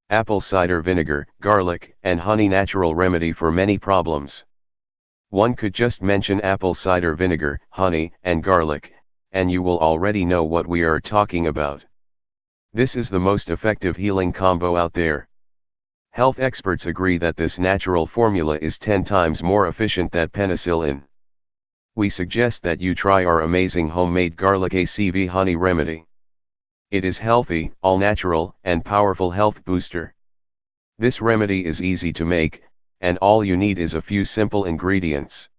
Apple cider vinegar, garlic, and honey natural remedy for many problems. One could just mention apple cider vinegar, honey, and garlic, and you will already know what we are talking about. This is the most effective healing combo out there. Health experts agree that this natural formula is 10 times more efficient than penicillin. We suggest that you try our amazing homemade garlic-ACV-honey remedy. It is healthy, all-natural, and powerful health booster. This remedy is easy to make, and all you need is a few simple ingredients.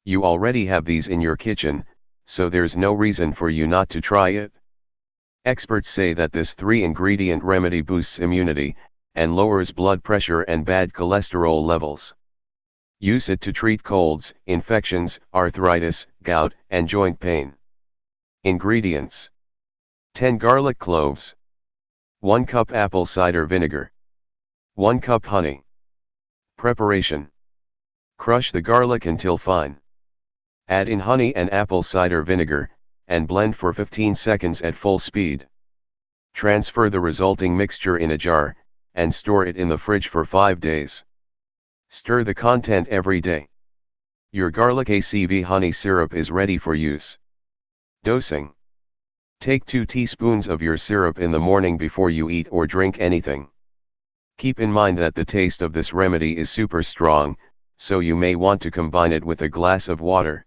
You already have these in your kitchen, so there's no reason for you not to try it. Experts say that this 3-ingredient remedy boosts immunity, and lowers blood pressure and bad cholesterol levels. Use it to treat colds, infections, arthritis, gout, and joint pain. Ingredients: 10 garlic cloves, 1 cup apple cider vinegar, 1 cup honey. Preparation: crush the garlic until fine. Add in honey and apple cider vinegar, and blend for 15 seconds at full speed. Transfer the resulting mixture in a jar, and store it in the fridge for 5 days. Stir the content every day. Your garlic-ACV honey syrup is ready for use. Dosing: take 2 teaspoons of your syrup in the morning before you eat or drink anything. Keep in mind that the taste of this remedy is super strong, so you may want to combine it with a glass of water.